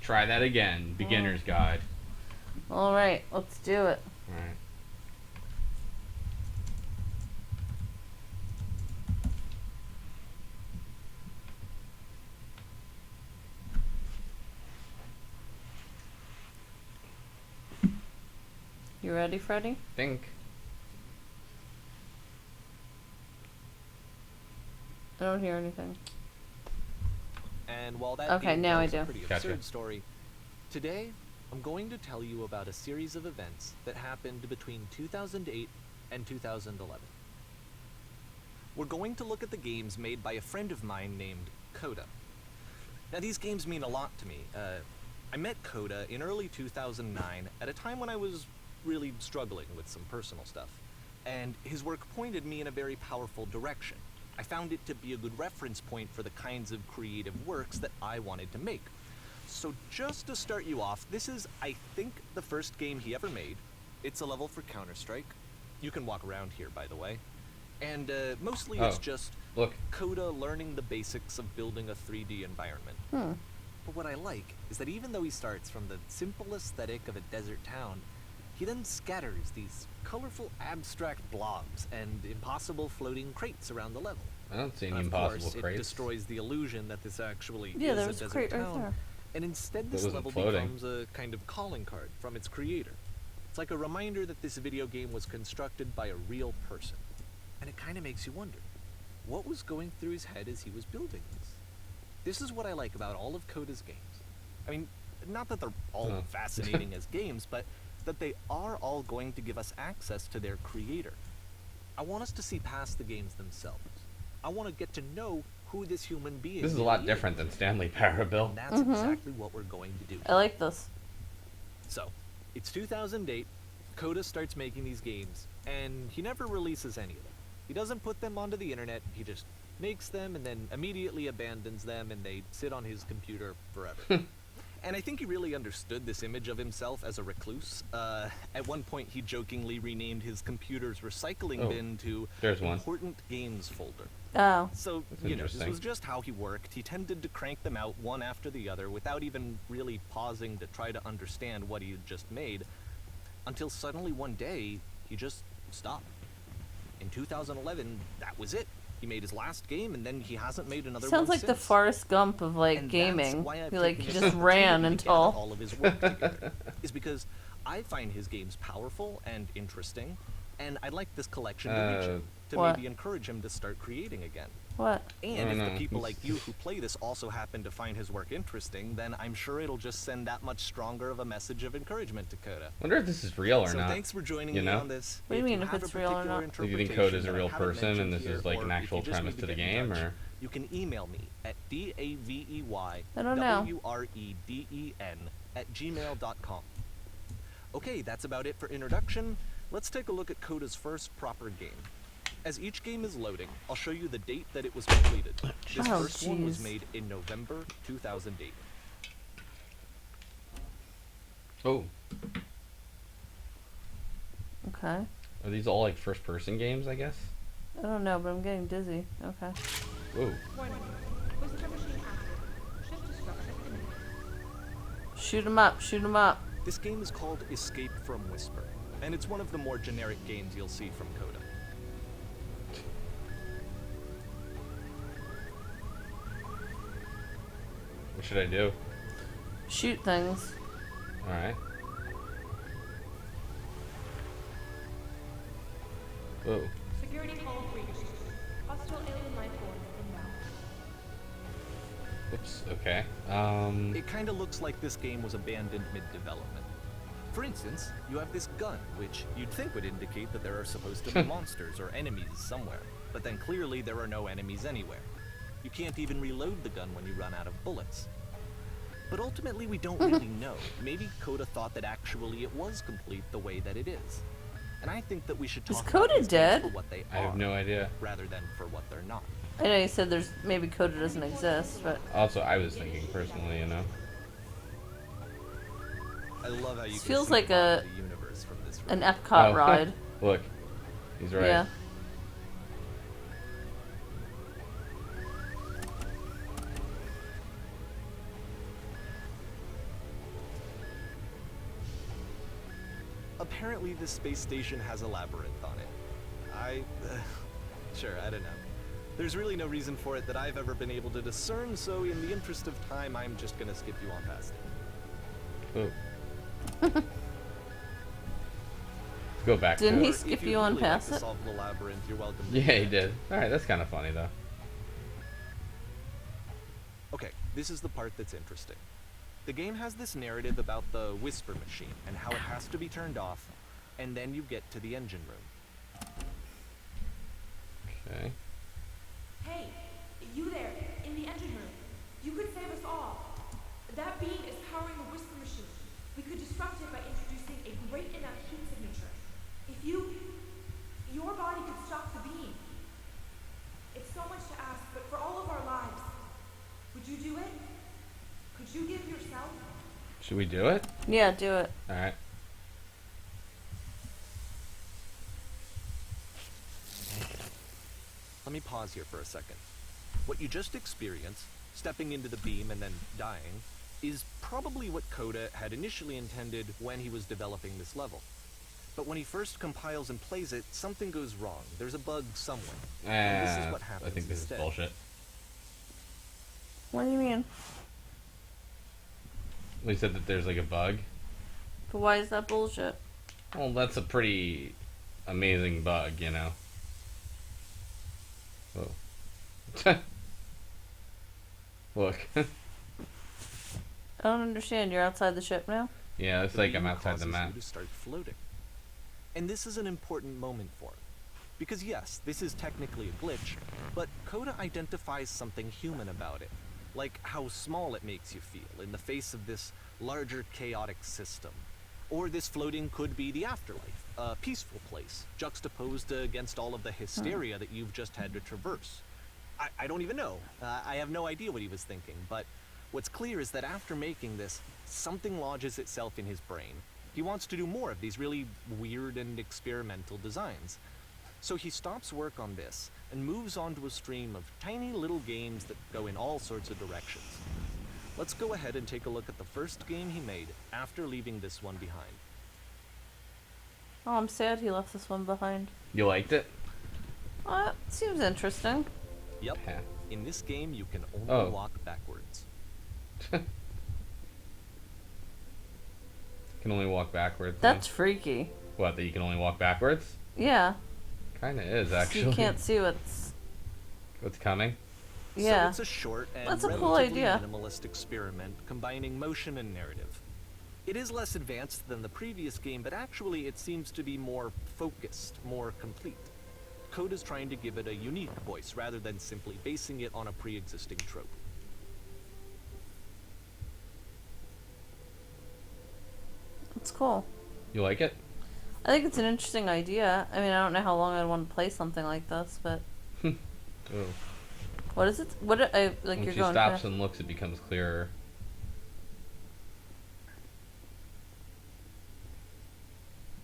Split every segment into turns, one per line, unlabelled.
try that again. Beginner's guide.
Alright, let's do it.
Alright.
You ready, Freddy?
Think.
I don't hear anything.
And while that
Okay,
game
now I
tells a
do.
pretty
Gotcha.
absurd story, today I'm going to tell you about a series of events that happened between 2008 and 2011. We're going to look at the games made by a friend of mine named Coda. Now these games mean a lot to me. I met Coda in early 2009 at a time when I was really struggling with some personal stuff, and his work pointed me in a very powerful direction. I found it to be a good reference point for the kinds of creative works that I wanted to make. So just to start you off, this is, I think, the first game he ever made. It's a level for Counter-Strike. You can walk around here, by the way. And mostly it's just
Look.
Coda learning the basics of building a 3D environment. But what I like is that even though he starts from the simple aesthetic of a desert town, he then scatters these colorful abstract blobs and impossible floating crates around the level.
I don't see any
And of
impossible
course,
crates.
it destroys the illusion that this actually
Yeah,
is
there
a
was a
desert
crate right
town.
there.
And instead this
wasn't
level
floating.
becomes a kind of calling card from its creator. It's like a reminder that this video game was constructed by a real person. And it kind of makes you wonder, what was going through his head as he was building this? This is what I like about all of Coda's games. I mean, not that they're all fascinating as games, but that they are all going to give us access to their creator. I want us to see past the games themselves. I want to get to know who this human being
This is a
really
lot different than Stanley Parable.
And that's exactly what we're going to do.
I like this.
So, it's 2008, Coda starts making these games, and he never releases any of them. He doesn't put them onto the internet, he just makes them and then immediately abandons them, and they sit on his computer forever. And I think he really understood this image of himself as a recluse. At one point, he jokingly renamed his computer's recycling bin to
there's one.
Important Games Folder.
Oh.
So,
That's
you know, this
interesting.
was just how he worked. He tended to crank them out one after the other without even really pausing to try to understand what he had just made, until suddenly one day, he just stopped. In 2011, that was it. He made his last game, and then he hasn't made another
Sounds
one
like the
since.
Forrest Gump of like
And
gaming.
that's why I've
He like
taken
just
this
ran
opportunity to gather
until.
all of his work together, is because I find his games powerful and interesting, and I'd like this collection to reach him, to
What?
maybe encourage him to start creating again.
What?
And
Oh,
if
no.
the people like you who play this also happen to find his work interesting, then I'm sure it'll just send that much stronger of a message of encouragement to Coda.
Wonder if this is real or
So
not.
thanks for joining
you
me
know?
on this.
What do you mean if
have a
it's real or
particular
not?
Do you think
interpretation
Coda is a
that I
real
haven't
person and
mentioned
this is
here,
like
or
an
if
actual
you just
premise
need
to the
get in
game,
touch,
or?
you can email me at
I don't know.
daveywreden@gmail.com. Okay, that's about it for introduction. Let's take a look at Coda's first proper game. As each game is loading, I'll show you the date that it was completed. This
Oh,
first one was
jeez.
made in November 2008.
Oh,
Okay.
are these all like first-person games? I guess.
I don't know, but I'm getting dizzy. Okay.
Whoa.
Shoot 'em up, shoot 'em up.
This game is called Escape from Whisper, and it's one of the more generic games you'll see from Coda.
What should I do?
Shoot things.
All right. Whoa.
Security call breached. Hostile alien life form inbound.
Oops. Okay.
It kinda looks like this game was abandoned mid-development. For instance, you have this gun, which you'd think would indicate that there are supposed to be monsters or enemies somewhere, but then clearly there are no enemies anywhere. You can't even reload the gun when you run out of bullets. But ultimately we don't really know. Maybe Coda thought that actually it was complete the way that it is. And I think that we should
Is
talk
Coda
about these games
dead?
for what they
I have
are,
no idea.
rather than for what they're not.
I know you said there's maybe Coda doesn't exist, but
Also, I was thinking personally, you know.
I love how you
This
can
feels
see
like
the bottom
a-
of the universe from this
an
room.
Epcot
Oh,
ride.
Look, he's right.
Yeah.
apparently this space station has a labyrinth on it. Sure, I don't know. There's really no reason for it that I've ever been able to discern, so in the interest of time, I'm just gonna skip you on past it.
Oh. Let's go back
Didn't
to
he
it.
skip
If
you
you'd
on
really like
past
to
it?
solve the labyrinth, you're welcome to
Yeah,
do
he
that.
did. Alright, that's kind of funny, though.
Okay, this is the part that's interesting. The game has this narrative about the whisper machine and how it has to be turned off, and then you get to the engine room.
Okay.
Hey, you there, in the engine room. You could save us all. That beam is powering the whisper machine. We could disrupt it by introducing a great enough heat signature. If your body could stop the beam. It's so much to ask, but for all of our lives, would you do it? Could you give yourself?
Should we do it?
Yeah, do it.
Alright.
Let me pause here for a second. What you just experienced, stepping into the beam and then dying, is probably what Coda had initially intended when he was developing this level. But when he first compiles and plays it, something goes wrong. There's a bug somewhere. And this is what happens
I think this
instead.
is bullshit.
What do you mean?
We said that there's like a bug.
But why is that bullshit?
Well, that's a pretty amazing bug, you know. Whoa. Look.
I don't understand. You're outside the ship now?
Yeah, it's
The
like I'm
beam
outside the
causes
map.
you to start floating. And this is an important moment for him. Because yes, this is technically a glitch, but Coda identifies something human about it. Like how small it makes you feel in the face of this larger chaotic system. Or this floating could be the afterlife, a peaceful place, juxtaposed against all of the hysteria that you've just had to traverse. I don't even know. I have no idea what he was thinking, but what's clear is that after making this, something lodges itself in his brain. He wants to do more of these really weird and experimental designs. So he stops work on this and moves on to a stream of tiny little games that go in all sorts of directions. Let's go ahead and take a look at the first game he made after leaving this one behind.
Oh, I'm sad he left this one behind.
You liked it?
Seems interesting.
Yep,
Yeah.
in this game you can only
Oh.
walk backwards.
Can only walk backwards.
That's freaky.
What, that you can only walk backwards?
Yeah.
Kinda is,
So
actually.
you can't see what's...
What's coming?
Yeah.
So it's a short and
That's a cool
relatively
idea.
minimalist experiment combining motion and narrative. It is less advanced than the previous game, but actually it seems to be more focused, more complete. Coda's trying to give it a unique voice rather than simply basing it on a pre-existing trope.
It's cool.
You like it?
I think it's an interesting idea. I mean, I don't know how long I'd want to play something like this, but...
Oh.
What is it? What like
When
you're
she
going
stops
fast.
and looks, it becomes clearer.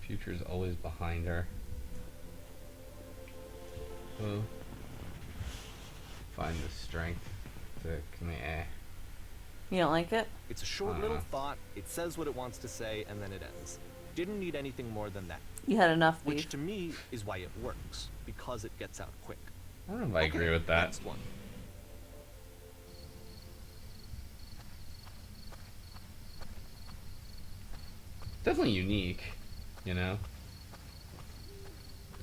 Future's always behind her. Oh. Find the strength to
You don't like it?
It's a short little thought, it says what it wants to say, and then it ends. Didn't need anything more than that.
You had enough
Which
beef.
to me is why it works, because it gets out quick.
I don't know if I agree with that.
Next one.
Definitely unique, you know?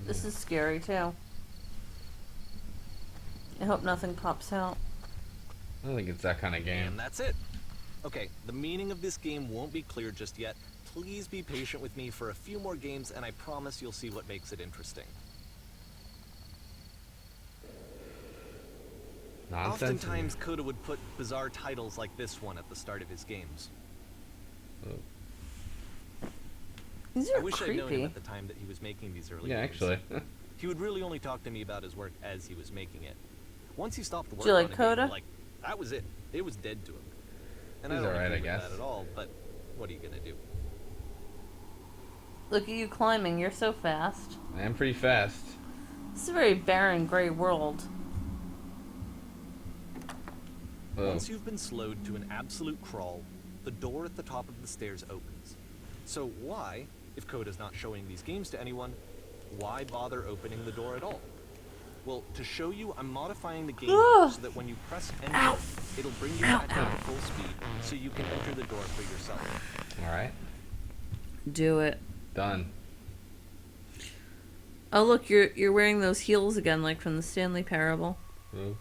This is scary, too. I hope nothing pops out.
I don't think it's that kind of game.
And that's it. Okay, the meaning of this game won't be clear just yet. Please be patient with me for a few more games, and I promise you'll see what makes it interesting.
Nonsense.
Oftentimes, Coda would put bizarre titles like this one at the start of his games.
Oh.
These
I
are
wish I'd known him
creepy.
at the time that he was making these early
Yeah,
games.
actually.
He would really only talk to me about his work as he was making it. Once he stopped work
you like
on a game,
Coda?
like, that was it. It was dead to him. And
He's
I don't
alright,
agree
I
with
guess.
that at all, but what are you gonna do?
Look at you climbing. You're so fast.
I am pretty fast.
This is a very barren, gray world.
Oh.
Once you've been slowed to an absolute crawl, the door at the top of the stairs opens. So why, If Coda's not showing these games to anyone, why bother opening the door at all? Well, to show you, I'm modifying the game so that when you press enter, it'll bring you back up to full speed so you can enter the door for yourself.
Alright.
Do it.
Done.
Oh look, you're wearing those heels again, like from the Stanley parable.
So,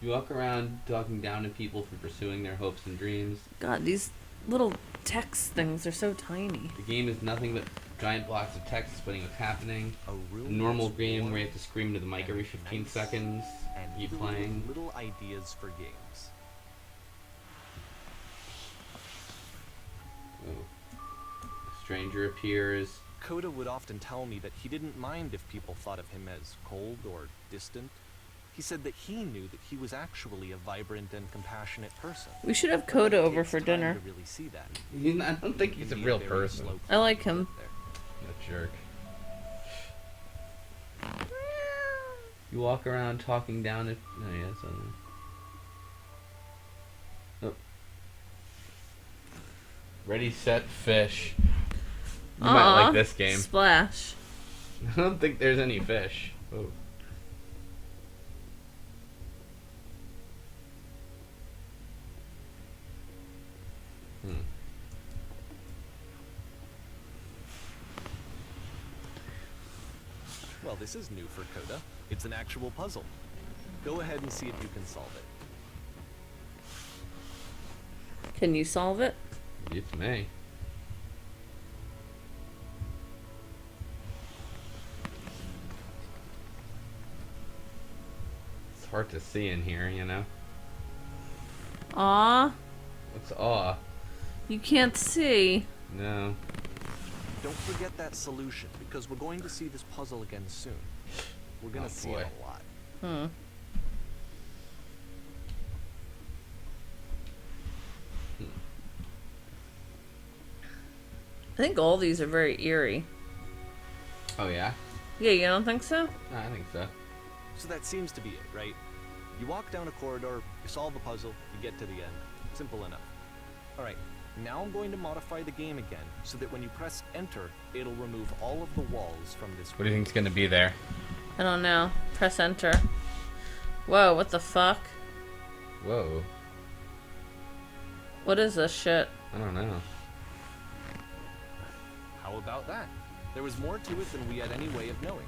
you walk around talking down to people for pursuing their hopes and dreams.
God, these little text things are so tiny.
The game is nothing but giant blocks of text explaining what's happening.
A
A normal game where you have to scream into the mic every 15 seconds.
and
You playing.
little ideas for games.
Oh. A stranger appears.
Coda would often tell me that he didn't mind if people thought of him as cold or distant. He said that he knew that he was actually a vibrant and compassionate person.
We should have Coda over
Takes
for
time
dinner.
to really see that.
I don't think he's a
You need
real
very
person.
slow
I like
process
him.
there.
A jerk. You walk around talking down to... Oh, yeah, it's on there. Oh. Ready, set, fish. You might like this game.
Splash.
I don't think there's any fish. Oh.
Well, this is new for Coda. It's an actual puzzle. Go ahead and see if you can solve it.
Can you solve it?
It's me. It's hard to see in here, you know?
Aw,
What's awe?
you can't see.
No.
Don't forget that solution, because we're going to see this puzzle again soon. We're gonna
Oh,
see
boy.
it a lot.
Hmm. I think all these are very eerie.
Oh, yeah?
Yeah, you don't think so?
I think so.
So that seems to be it, right? You walk down a corridor, you solve a puzzle, you get to the end. Simple enough. Alright, now I'm going to modify the game again, so that when you press enter, it'll remove all of the walls from this
What do you think's gonna be there?
I don't know. Press enter. Whoa, what the fuck?
Whoa.
What is this shit?
I don't know.
How about that? There was more to it than we had any way of knowing.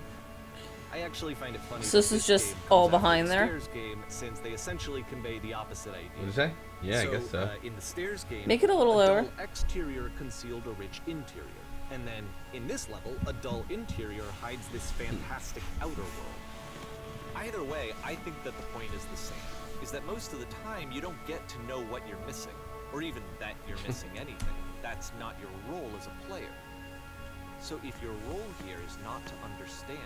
I actually find it funny.
So this
that
is just
game
all
comes after
behind
the
there?
Stairs game, since they essentially convey the opposite idea.
What did you say? Yeah, I guess so.
In the stairs game,
Make it a little lower.
dull exterior concealed a rich interior, and then in this level, a dull interior hides this fantastic outer world. Either way, I think that the point is the same: is that most of the time you don't get to know what you're missing, or even that you're missing anything. That's not your role as a player. So if your role here is not to understand,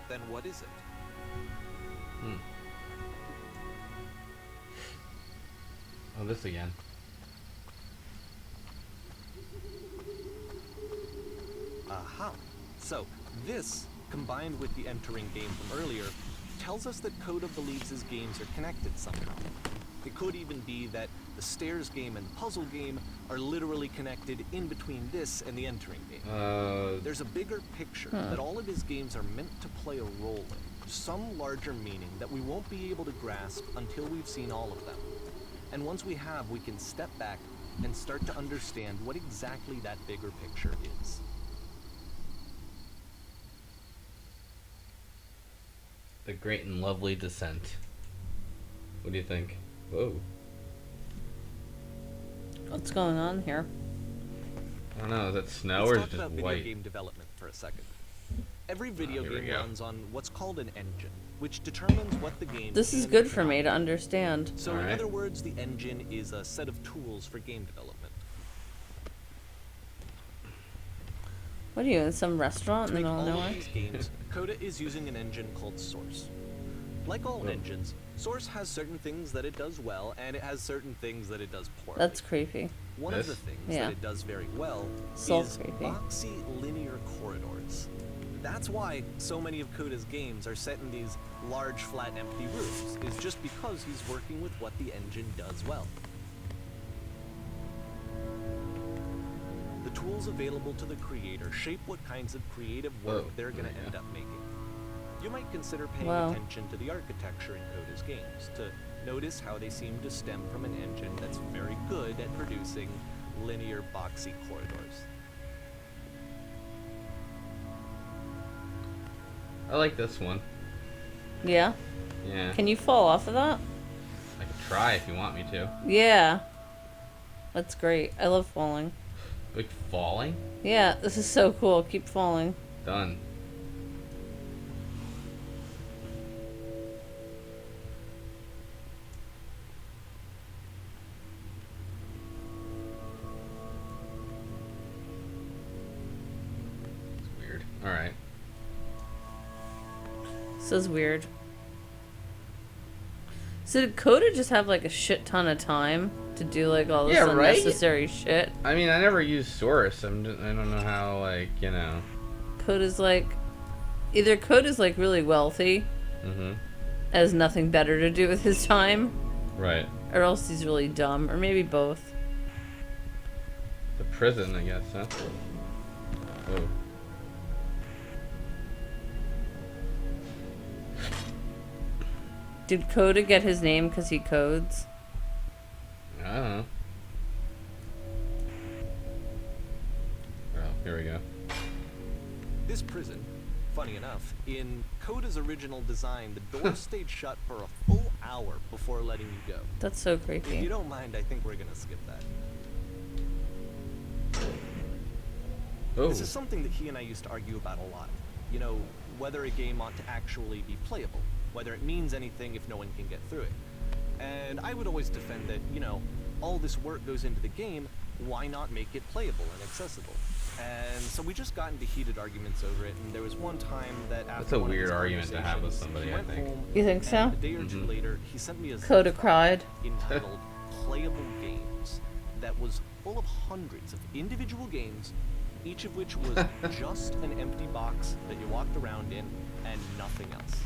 then what is it?
Hmm. Oh, this again.
Aha. So, this, combined with the entering game from earlier, tells us that Coda believes his games are connected somehow. It could even be that the stairs game and puzzle game are literally connected in between this and the entering game. There's a bigger picture that all of his games are meant to play a role in, some larger meaning that we won't be able to grasp until we've seen all of them. And once we have, we can step back and start to understand what exactly that bigger picture is.
The Great and Lovely Descent. What do you think? Whoa.
What's going on here?
I don't know, is that snow
Let's
or is
talk
it just
about video
white?
game development for a second. Every video
here we
game
go.
runs on what's called an engine, which determines what the game
This is
can
good
and
for me
cannot
to
do.
understand.
So in
Alright.
other words, the engine is a set of tools for game development.
What are you, in some restaurant
To
in the
make
middle of
all of
nowhere?
these games, Coda is using an engine called Source. Like all
Whoa.
engines, Source has certain things that it does well, and it has certain things that it does poorly.
That's creepy.
One of
This?
the things
Yeah.
that it does very well
So
is
creepy.
boxy linear corridors. That's why so many of Coda's games are set in these large, flat, empty rooms, is just because he's working with what the engine does well. The tools available to the creator shape what kinds of creative work they're going to
there you
end
go.
up making. You might consider paying
Wow.
attention to the architecture in Coda's games, to notice how they seem to stem from an engine that's very good at producing linear, boxy corridors.
I like this one.
Yeah.
Yeah.
Can you fall off of that?
I could try if you want me to.
Yeah. That's great. I love falling.
Like falling?
Yeah, this is so cool. Keep falling.
Done. It's weird. Alright.
This is weird. So did Coda just have like a shit ton of time to do like all this
Yeah, right?
unnecessary shit?
I mean, I never used Source. I don't know how, like, you know.
Coda's like... Either Coda's like really wealthy,
Mm-hmm.
has nothing better to do with his time,
Right.
or else he's really dumb, or maybe both.
The prison, I guess, huh? Whoa.
Did Coda get his name because he codes?
I don't know. Oh, here we go.
This prison, funny enough, in Coda's original design, the door stayed shut for a full hour before letting you go.
That's so
If you
creepy.
don't mind, I think we're gonna skip that.
Oh.
This is something that he and I used to argue about a lot. You know, whether a game ought to actually be playable, whether it means anything if no one can get through it. And I would always defend that, you know, all this work goes into the game, why not make it playable and accessible? And so we just got into heated arguments over it, and there was one time that after
That's a
one of
weird
these
argument to have with
conversations,
somebody,
he
I
went
think.
home,
You think so?
and a day or two
Mhm.
later, he sent me a zip
Coda
file
cried.
entitled Playable Games that was full of hundreds of individual games, each of which was just an empty box that you walked around in and nothing else.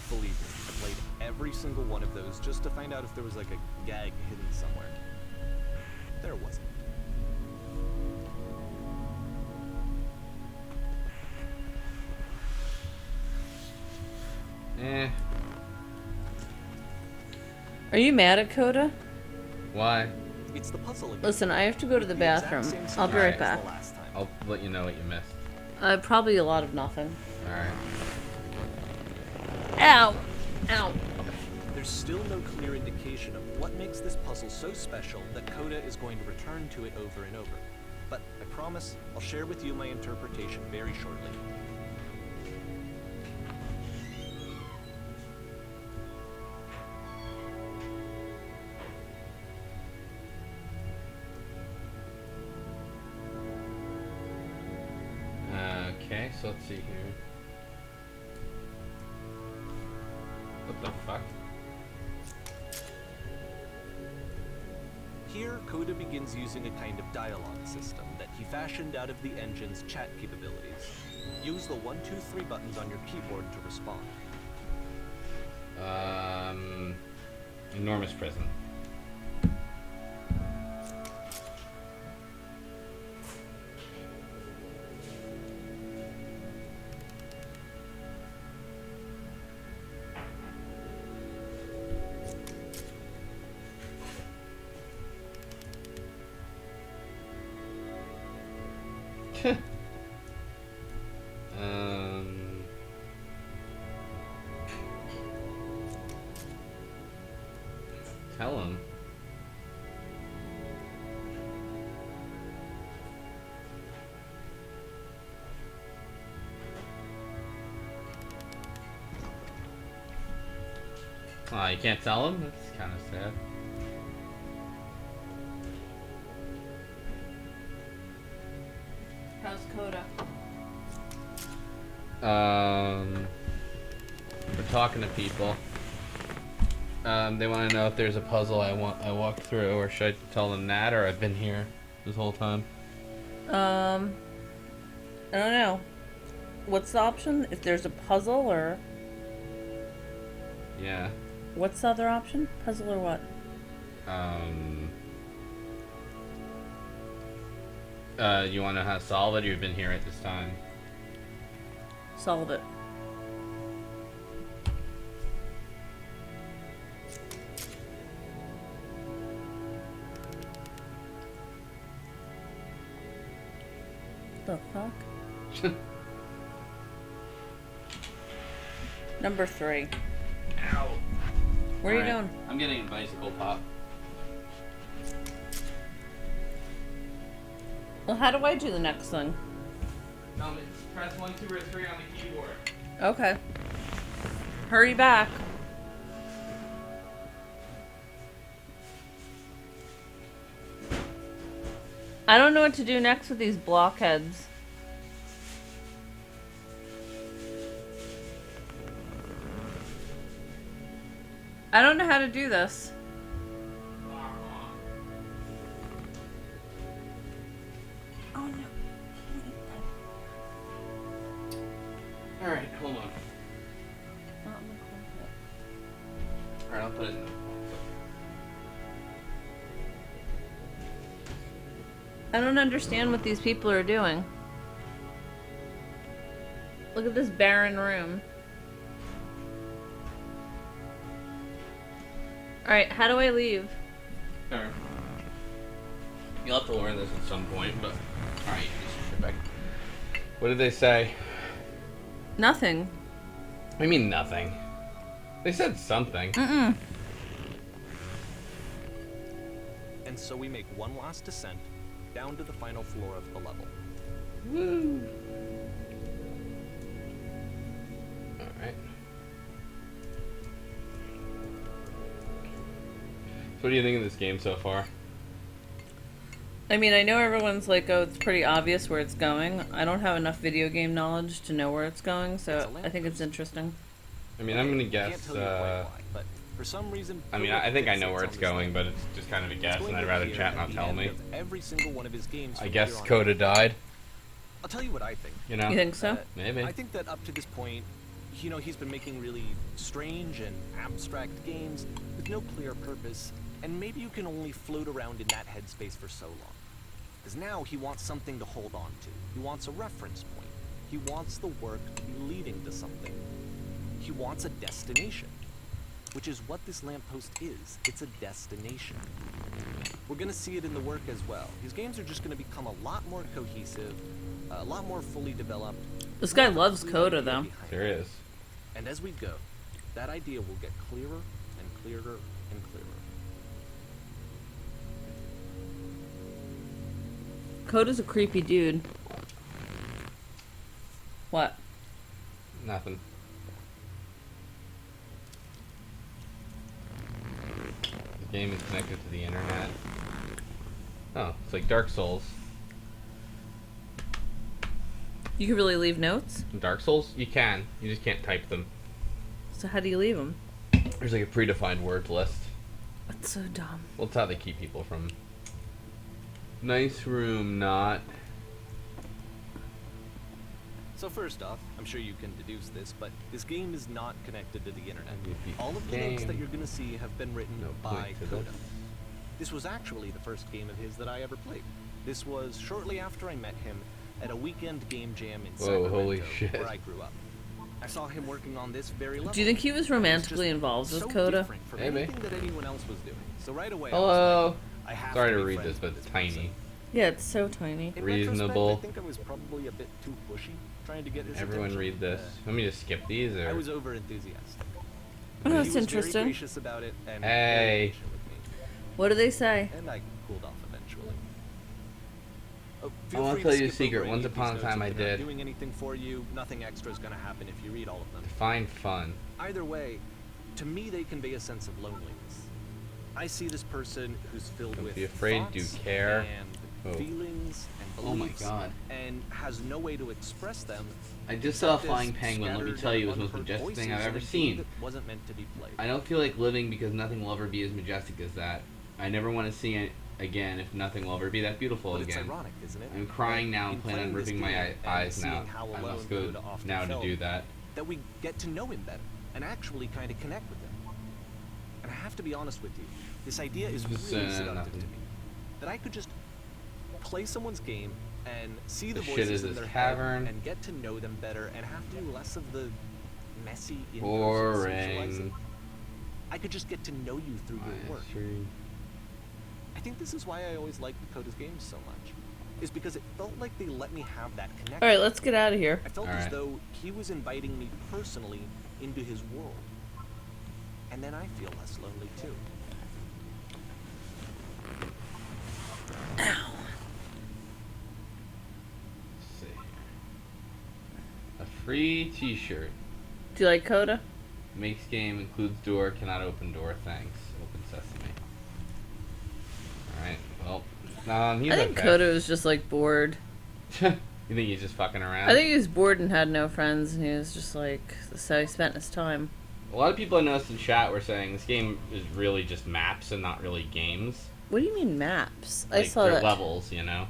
Believe me, I played every single one of those just to find out if there was like a gag hidden somewhere. There wasn't.
Eh.
Are you mad at Coda?
Why?
It's the puzzle again.
Listen, I have to go to the
exact
bathroom.
same
I'll be
scenario
right
as
back.
the last time.
I'll let you know what you missed.
Probably a lot of nothing.
Alright.
Ow! Ow.
There's still no clear indication of what makes this puzzle so special that Coda is going to return to it over and over. But I promise I'll share with you my interpretation very shortly.
Okay, so let's see here. What the fuck?
Here, Coda begins using a kind of dialogue system that he fashioned out of the engine's chat capabilities. Use the 1, 2, 3 buttons on your keyboard to respond.
Enormous prison. um, Tell him. Oh, you can't tell him? That's kind of sad.
How's Coda?
We're talking to people. They want to know if there's a puzzle I walked through, or should I tell them that, or I've been here this whole time?
I don't know. What's the option? If there's a puzzle, or
Yeah.
what's the other option? Puzzle or what?
You want to know how to solve it, or you've been here at this time?
Solve it. The fuck? Number 3.
Ow.
Where are you
Alright,
going?
I'm getting a bicycle pop.
Well, how do I do the next thing?
Press 1, 2, or 3 on the keyboard.
Okay. Hurry back. I don't know what to do next with these blockheads. I don't know how to do this. Oh no.
Alright, hold on. Alright, I'll put it in.
I don't understand what these people are doing. Look at this barren room. Alright, how do I leave?
Sure. You'll have to learn this at some point, but... Alright, just get back. What did they say?
Nothing.
I mean nothing. They said something.
Mm-mm.
And so we make one last descent down to the final floor of the level.
Woo! Alright. So what do you think of this game so far?
I mean, I know everyone's like, oh, it's pretty obvious where it's going. I don't have enough video game knowledge to know where it's going, so I think it's interesting.
I mean, I'm gonna
Can't
guess,
tell you quite why, but for some reason,
I mean, I think I know where it's going, but it's just kind of a guess, and I'd rather chat not tell me.
Every single one of his games
I
from
guess
here on
Coda
out.
died,
I'll tell you what I think.
you know?
You think so?
Maybe.
I think that up to this point, you know, he's been making really strange and abstract games with no clear purpose, and maybe you can only float around in that headspace for so long. Because now he wants something to hold on to. He wants a reference point. He wants the work to be leading to something. He wants a destination, which is what this lamppost is. It's a destination. We're gonna see it in the work as well. His games are just gonna become a lot more cohesive, a lot more fully developed.
This guy
With a
loves
clear
Coda,
idea
though.
behind
There
it.
is.
And as we go, that idea will get clearer and clearer and clearer.
Coda's a creepy dude. What?
Nothing. The game is connected to the internet. Oh, it's like Dark Souls.
You can really leave notes?
In Dark Souls, you can. You just can't type them.
So how do you leave them?
There's like a predefined word list.
That's so dumb.
Well, it's how they keep people from... Nice room, not...
So first off, I'm sure you can deduce this, but this game is not connected to the internet.
MVP
All of the notes that
game.
you're gonna see have been written
No
by
point to
Coda.
this.
This was actually the first game of his that I ever played. This was shortly after I met him at a weekend game jam in
Whoa,
Sacramento,
holy shit.
where I grew up. I saw him working on this very level.
Do you think he was
It just
romantically involved with
so
Coda?
different from
Maybe.
anything that anyone else was doing. So right away,
Hello.
I have
Sorry
to
to
be
read
friends
this, but
with
it's
this person.
tiny.
Yeah, it's so tiny.
In
Reasonable.
retrospect, I think I was probably a bit too pushy, trying to get his
Everyone
attention.
read this. Want me to skip these, or...?
I was over enthusiastic.
Oh,
He
that's
was
interesting.
very gracious about it and
Hey.
very patient with me.
What do they say?
And I cooled off eventually. Oh,
I
feel
wanna
free
tell
to
you a
skip over
secret.
any
Once
of these
upon a
notes
time
if
I
they're not
did.
doing anything for you. Nothing extra is going to happen if you read all of them.
Define fun.
Either way, to me they convey a sense of loneliness. I see this person who's filled
Don't
with
be afraid, do
thoughts
care.
and
Oh.
feelings and
Oh my
beliefs
God.
and has no way to express them.
I just saw a
except as
flying penguin. Let me
scattered
tell you, it was
and
the most
unheard
majestic thing
voices
I've ever
in a game
seen.
that wasn't meant to be played.
I don't feel like living because nothing will ever be as majestic as that. I never want to see it again if nothing will ever be that beautiful
But it's
again.
ironic, isn't it?
I'm crying now
In
and plan on
playing this
ripping my
game and
eyes
seeing
now.
how
I
alone
must go
Coda often
now to
felt,
do that.
that we get to know him better and actually kind of connect with him. And I have to be honest with you, this idea is
Just,
really seductive
nothing.
to me. That I could just play someone's game and see the
The shit
voices
is
in
this
their
cavern.
head and get to know them better and have to do less of the messy in-person socializing.
Boring.
I could just get to know you through your work. I think this is why I always liked Dakota's games so much, is because it felt like they let me have that connection.
All right, let's get out of here.
I felt
All
as
right.
though he was inviting me personally into his world. And then I feel less lonely too.
Let's see here. A free T-shirt.
Do you like Coda?
Makes game, includes door, cannot open door. Thanks. Open sesame. All right. Well, he's
I think
okay.
Coda was just like bored.
You think he's just fucking around?
I think he was bored and had no friends, and he was just like, that's how he spent his time.
A lot of people I noticed in chat were saying this game is really just maps and not really games.
What do you mean maps? I
Like
saw
they're
that.
levels, you know.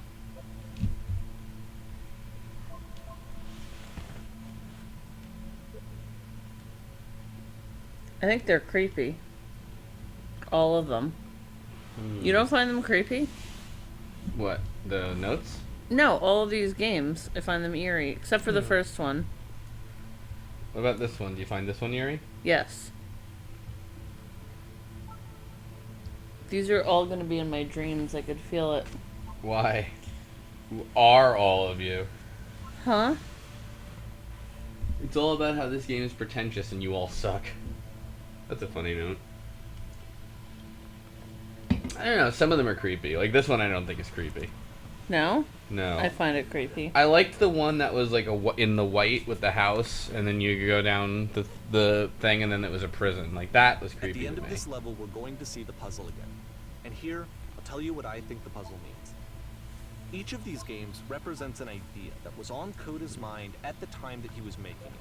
I think they're creepy. All of them. You don't find them creepy?
What? The notes?
No, all of these games. I find them eerie, except for the first one.
What about this one? Do you find this one eerie?
Yes. These are all going to be in my dreams. I could feel it.
Why? Who are all of you?
Huh?
It's all about how this game is pretentious and you all suck. That's a funny note. I don't know, some of them are creepy. Like this one I don't think is creepy.
No?
No.
I find it creepy.
I liked the one that was like in the white with the house, and then you go down the thing, and then it was a prison. Like that was
At
creepy
the end
to
of
me.
this level, we're going to see the puzzle again. And here, I'll tell you what I think the puzzle means. Each of these games represents an idea that was on Coda's mind at the time that he was making it.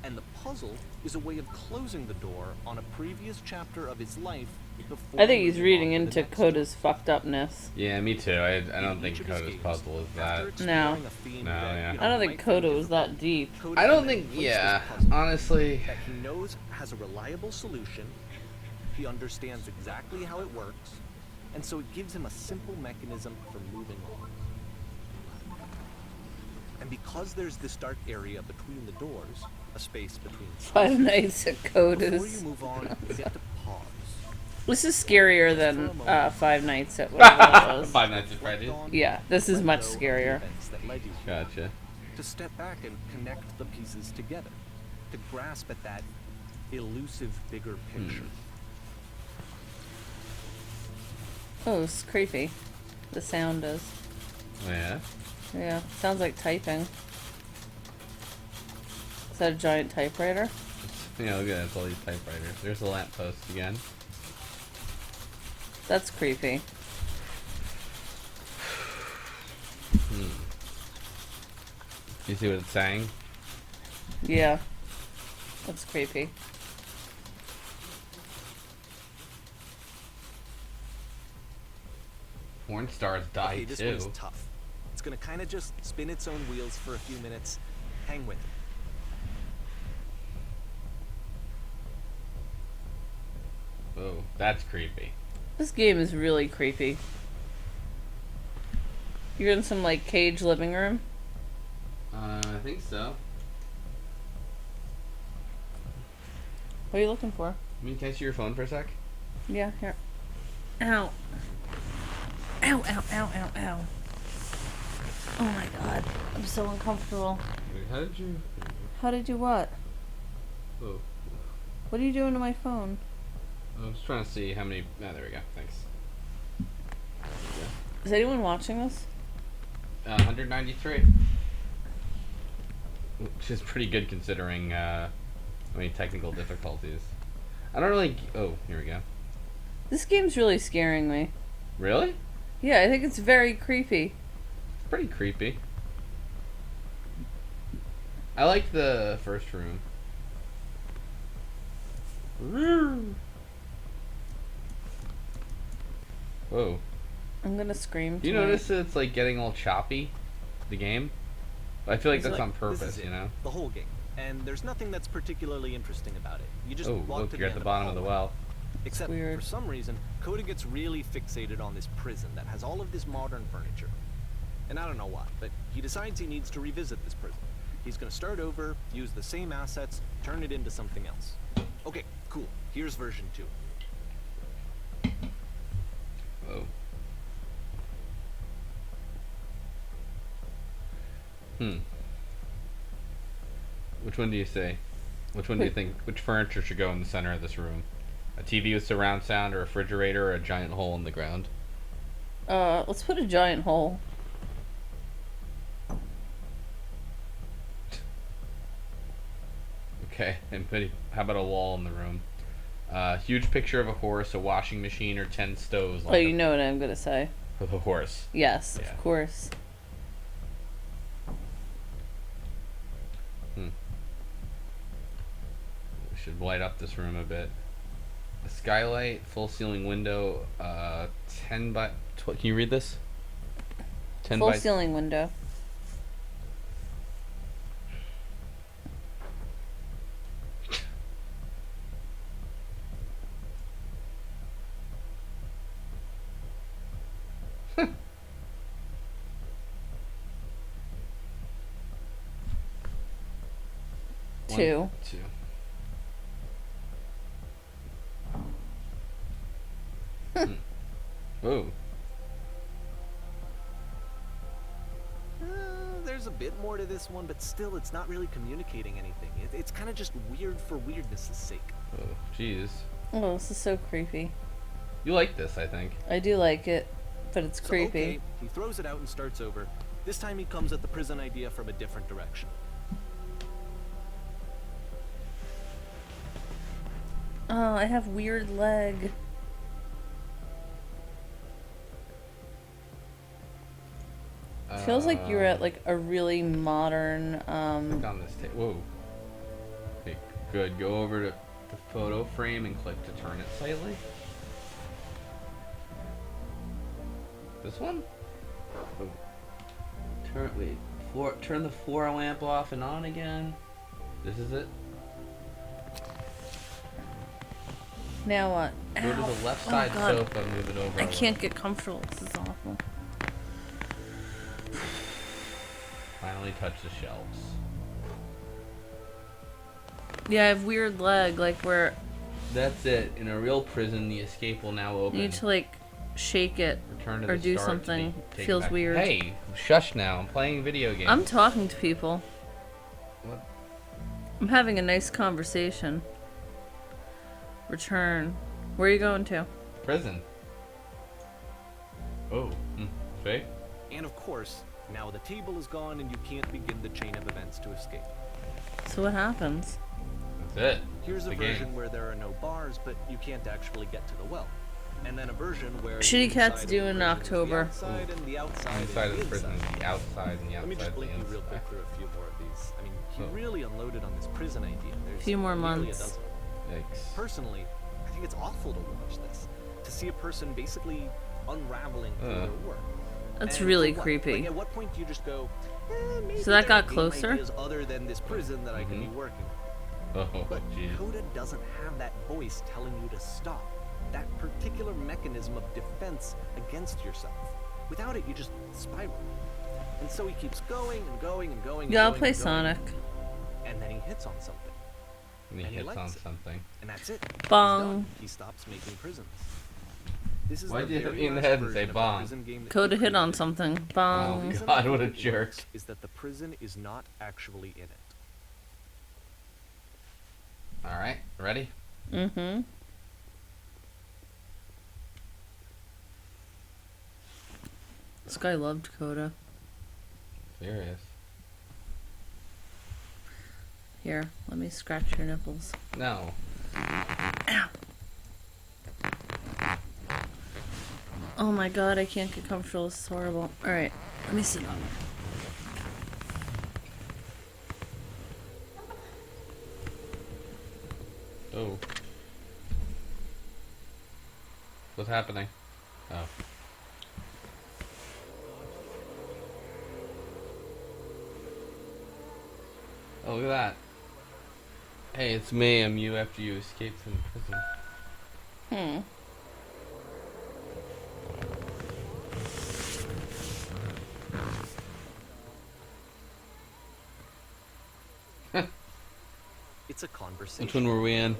And the puzzle is a way of closing the door on a previous chapter of his life before
I think he's
moving
reading
on to the
into
next
Coda's fucked upness.
Yeah, me too. I don't
In
think
each of his
Coda's
games,
puzzle is
after
that.
exploring a theme
No,
that,
yeah.
you know,
I don't
might
think
feel
Coda was
difficult,
that deep.
Coda
I don't
can then
think.
place
Yeah,
this puzzle
honestly.
that he knows has a reliable solution, he understands exactly how it works, and so it gives him a simple mechanism for moving on. And because there's this dark area between the doors, a space between
Five Nights at
before you
Coda's.
move on, you get to pause.
This is scarier than Five Nights at whatever it was.
Five Nights at Freddy's.
Reflect on
Yeah, this is
and
much
let go of the
scarier.
events that led you here.
Gotcha.
To step back and connect the pieces together, to grasp at that elusive bigger picture.
Oh, it's creepy. The sound is.
Oh, yeah.
Yeah, sounds like typing. Is that a giant typewriter?
Yeah, look at that. It's all these typewriters. There's the lamppost again.
That's creepy.
You see what it's saying?
Yeah. That's creepy.
Porn stars die
Okay, this
too.
one is tough. It's gonna kind of just spin its own wheels for a few minutes. Hang with it.
Whoa, that's creepy.
This game is really creepy. You're in some, like, cage living room?
I think so.
What are you looking for?
Can I see your phone for a sec?
Yeah, here. Ow. Ow, ow, ow, ow, ow. Oh my god. I'm so uncomfortable.
Wait, how did you?
How did you what?
Oh,
What are you doing to my phone?
I'm just trying to see how many. Oh, there we go. Thanks.
Is anyone watching this?
193. Which is pretty good considering how many technical difficulties. I don't really. Oh, here we go.
This game's really scaring me.
Really?
Yeah, I think it's very creepy.
It's pretty creepy. I like the first room. Whoa.
I'm gonna scream.
Do you
tonight.
notice that it's like getting all choppy? The game? I feel like
It's
that's on
this
purpose,
is it,
you know?
the whole game. And there's nothing that's particularly interesting about it. You just
Oh,
walk
look,
to
you're
the
at the
end
bottom of the
hallway.
well.
Except
weird.
for some reason, Coda gets really fixated on this prison that has all of this modern furniture. And I don't know why, but he decides he needs to revisit this prison. He's gonna start over, use the same assets, turn it into something else. Okay, cool. Here's version 2.
Oh. Which one do you say? Which one do you think? Which furniture should go in the center of this room? A TV with surround sound, a refrigerator, or a giant hole in the ground?
Let's put a giant hole.
Okay, and how about a wall in the room? Huge picture of a horse, a washing machine, or 10 stoves.
Oh, you know what I'm gonna say.
With a horse.
Yes,
Yeah.
of course.
We should light up this room a bit. A skylight, full ceiling window, 10 by... Can you read this? 10
Full
by...
ceiling window. Two.
Ooh.
There's a bit more to this one, but still, it's not really communicating anything. It's kind of just weird for weirdness' sake.
Oh, jeez.
Oh, this is so creepy.
You like this, I think.
I do like it, but it's
So,
creepy.
okay, he throws it out and starts over. This time he comes at the prison idea from a different direction.
Oh, I have weird leg. Feels like you're at like a really modern
Click on this whoa. Okay, good. Go over to the photo frame and click to turn it slightly. This one? Oh. Turn the floor lamp off and on again. This is it.
Now what?
Go to
Ow.
the left
Oh,
side
God.
sofa and move it over.
I can't get comfortable. This is awful.
Finally touch the shelves.
Yeah, I have weird leg, like where
That's it. In a real prison, the escape will now open.
you need to like shake it
Return to
or
the
do
start to
something.
be taken
Feels
back.
weird.
Hey, shush now. I'm playing video games.
I'm talking to people.
What?
I'm having a nice conversation. Return. Where are you going to?
Prison. Oh. Fake?
And of course, now the table is gone and you can't begin the chain of events to escape.
So what happens?
That's it.
Here's a
The
version
game.
where there are no bars, but you can't actually get to the well. And then a version where
Shitty
the
Cats
inside
do
of the
in
prison is
October.
The outside and the outside
Inside
is
of the prison
inside.
is the outside and the outside.
Let me just
the
blink you real
inside.
quick through a few more of these. I mean, he
Oh.
really unloaded on this prison idea. There's
Few more
nearly
months.
A dozen.
Yikes.
Personally, I think it's awful to watch this. To see a person basically unraveling through their work.
That's
And
really
for what?
creepy.
Like, at what point do you just go, maybe
So that
there are
got
game
closer?
ideas other than this prison that I could be working on.
Oh,
But
jeez.
Coda doesn't have that voice telling you to stop. That particular mechanism of defense against yourself. Without it, you just spiral. And so he keeps going and going and going.
Yeah, I'll
and going
play
and going,
Sonic.
And then he hits on something.
And he
and he
hits
likes
on
it.
something.
And that's it. He's
Bong.
done. He stops making prisons. This is
Why'd
the
you hit
very
me in the
last
head and say
version of the
bong?
prison game that
Coda
he
hit on
created.
something.
The
Bong.
reason
God,
I
what a
think it
jerk.
works Is that the prison is not actually in it.
Alright, ready?
Mm-hmm. This guy loved Coda.
Serious.
Here, let me scratch your nipples.
No.
Ow. Oh my god, I can't get comfortable. This is horrible. Alright, let me sit on it.
Oh. What's happening? Oh. Oh, look at that. Hey, it's me. I'm you after you escaped from prison.
Hmm.
It's a conversation.
Which one were we in?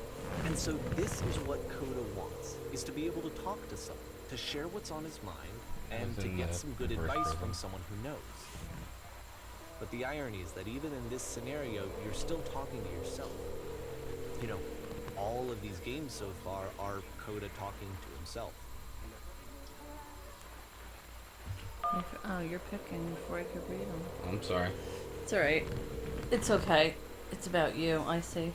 And so this is what Coda wants, is to be able to talk to someone, to share what's on his mind, and
Was
to
in
get
the
some good
first
advice
prison.
from someone who knows. But the irony is that even in this scenario, you're still talking to yourself. You know, all of these games so far are Coda talking to himself.
Oh, you're picking before I could read them.
I'm sorry.
It's alright. It's okay. It's about you, I see.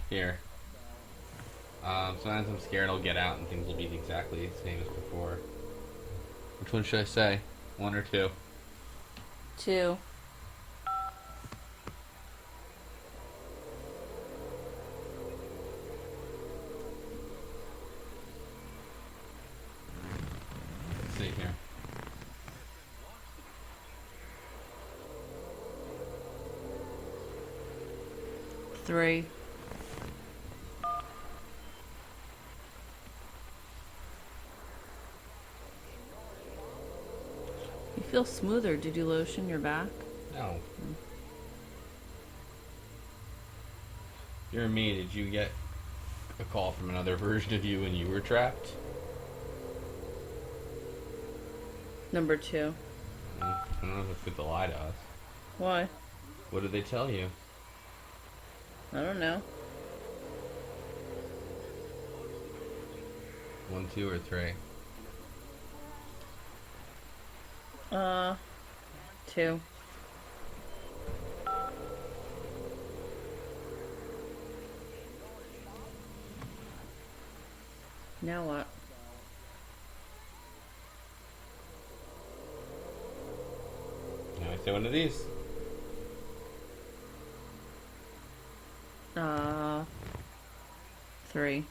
Here. Sometimes I'm scared I'll get out and things will be exactly the same as before. Which one should I say? 1 or 2?
2.
Let's see here.
Three. You feel smoother. Did you lotion your back?
No. You're me. Did you get a call from another version of you when you were trapped?
Number 2.
I don't know if it's good to lie to us.
Why?
What did they tell you?
I don't know.
1, 2, or 3?
2. Now what?
Now I say one of these.
3.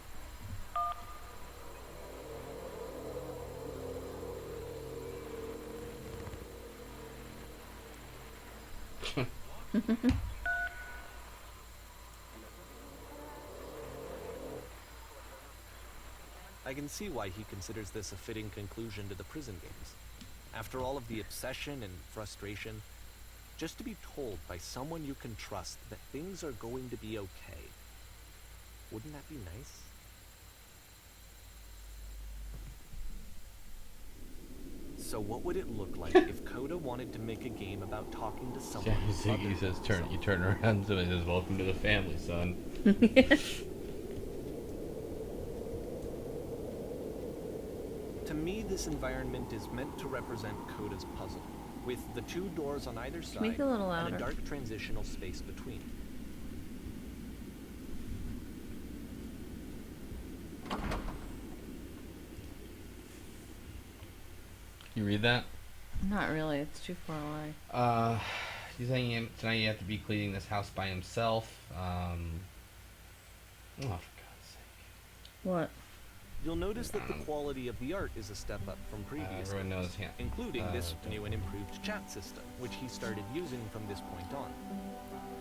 I can see why he considers this a fitting conclusion to the prison games. After all of the obsession and frustration, just to be told by someone you can trust that things are going to be okay. Wouldn't that be nice? So what would it look like if Coda wanted to make a game about talking to someone?
Yeah, he says, you turn around, so he says, welcome to the family, son.
To me, this environment is meant to represent Coda's puzzle, with the 2 doors on either side
Make it a little
and
louder.
a dark transitional space between.
You read that?
Not really. It's too far away.
He's saying tonight you have to be cleaning this house by himself. Oh, for God's sake.
What?
You'll notice that the quality of the art is a step up from previous
Everyone
games,
knows him.
including this new and improved chat system, which he started using from this point on.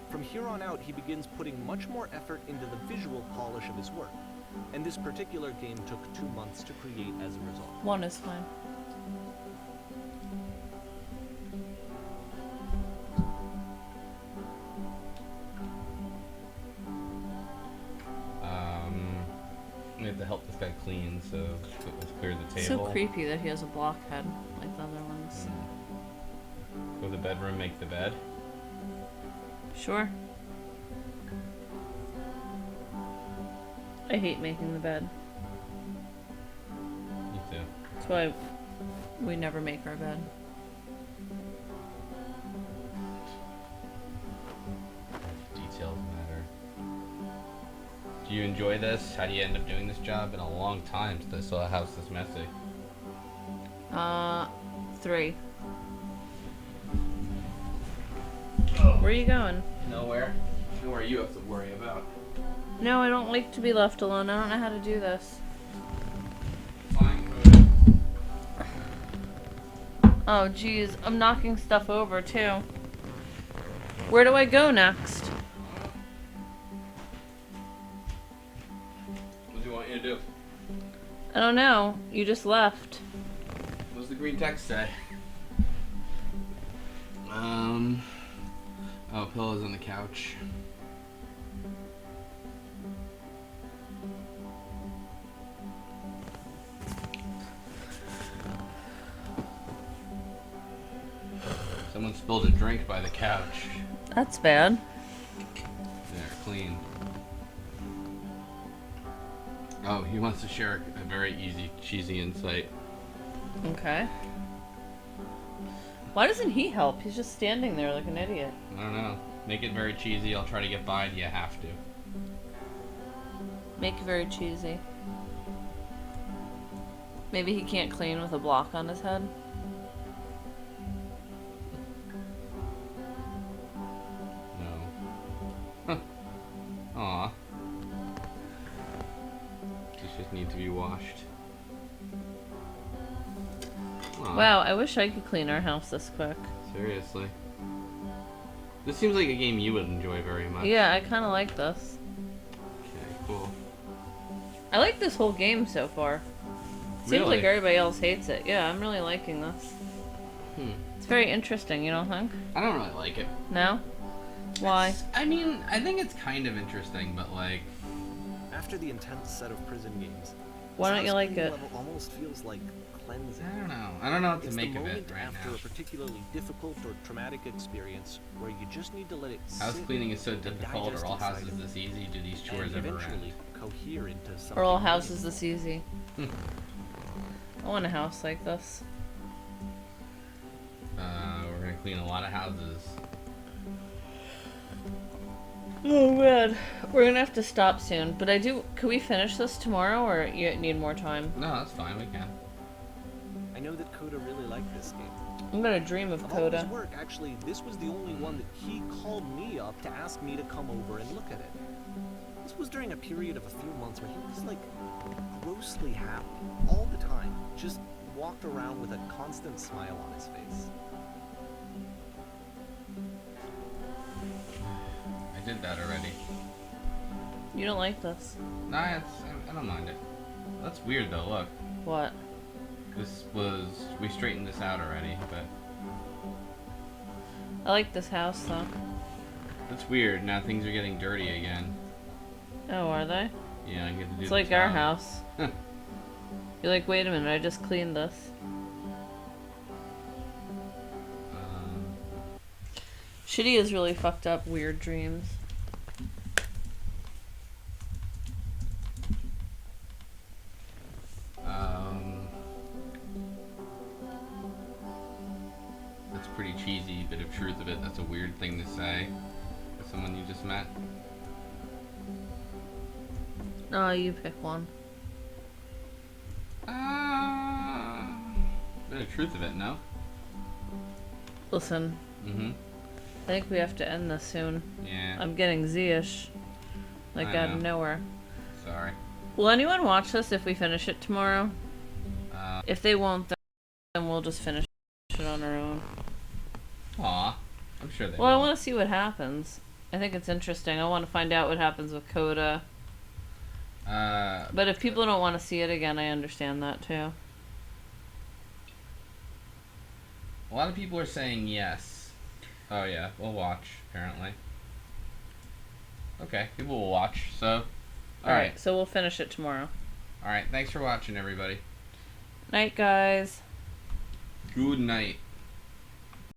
From here on out, he begins putting much more effort into the visual polish of his work, and this particular game took 2 months to create as a result.
1 is fine.
We have to help this guy clean, so let's clear the
It's
table.
so creepy that he has a blockhead like the other ones.
Go to the bedroom, make the bed.
Sure. I hate making the bed.
Me too.
That's why we never make our bed.
Details matter. Do you enjoy this? How do you end up doing this job? Been a long time since I saw a house this messy.
3. Where are you going?
Nowhere. Nowhere you have to worry about.
No, I don't like to be left alone. I don't know how to do this.
Fine, Coda.
Oh, geez. I'm knocking stuff over, too. Where do I go next? don't know. You just left.
What does the green text say? Oh, pillows on the couch. Someone spilled a drink by the couch.
That's bad.
There, clean. Oh, he wants to share a very easy, cheesy insight.
Okay. Why doesn't he help? He's just standing there like an idiot.
I don't know. Make it very cheesy. I'll try to get by. You have to.
Make it very cheesy. Maybe he can't clean with a block on his head.
No. Huh. Aw. Dishes need to be washed. Aw.
Wow, I wish I could clean our house this quick.
Seriously. This seems like a game you would enjoy very much.
Yeah, I kind of like this.
Okay, cool.
I like this whole game so far. Seems
Really?
like everybody else hates it. Yeah, I'm really liking this. It's very interesting, you don't think?
I don't really like it.
No? Why?
I mean, I think it's kind of interesting, but like...
After the intense set of prison games,
Why don't you
this
like
house cleaning
it?
level almost feels like cleansing.
I don't know. I don't know what to
It's
make
the
of it
moment
right
after
now.
a particularly difficult or traumatic experience where you just need to let it
House
sit
cleaning is so
and
difficult.
digest
Are all
inside
houses
of you,
this easy? Do these chores
and
ever
eventually
end?
cohere into something
Are all
new.
houses this easy? I want a house like this.
We're gonna clean a lot of houses.
Oh man, we're gonna have to stop soon. But could we finish this tomorrow, or you need more time?
No, that's fine. We can.
I know that Coda really liked this game.
I'm gonna dream of
Of all his
Coda.
work, actually, this was the only one that he called me up to ask me to come over and look at it. This was during a period of a few months where he was like grossly happy all the time. Just walked around with a constant smile on his face.
I did that already.
You don't like this?
Nah, I don't mind it. That's weird though. Look,
What?
we straightened this out already, but
I like this house though.
that's weird. Now things are getting dirty again.
Oh, are they?
Yeah, I get to do.
It's
the
like our
tile.
house. You're like, wait a minute, I just cleaned this. Shitty is really fucked up weird dreams.
That's pretty cheesy, bit of truth of it. That's a weird thing to say to someone you just met.
Oh, you pick one.
Bit of truth of it, no?
Listen,
Mm-hmm.
I think we have to end this soon.
Yeah.
I'm getting Z-ish. Like
I
out
know.
of nowhere.
Sorry.
Will anyone watch this if we finish it tomorrow?
Uh,
If they won't, then we'll just finish it on our own.
Aw. I'm sure they
Well, I
will.
want to see what happens. I think it's interesting. I want to find out what happens with Coda. But if people don't want to see it again, I understand that too.
A lot of people are saying yes. Oh yeah, we'll watch, apparently. Okay, people will watch, so... Alright.
So we'll finish it tomorrow.
Alright, thanks for watching, everybody.
Night, guys.
Good night.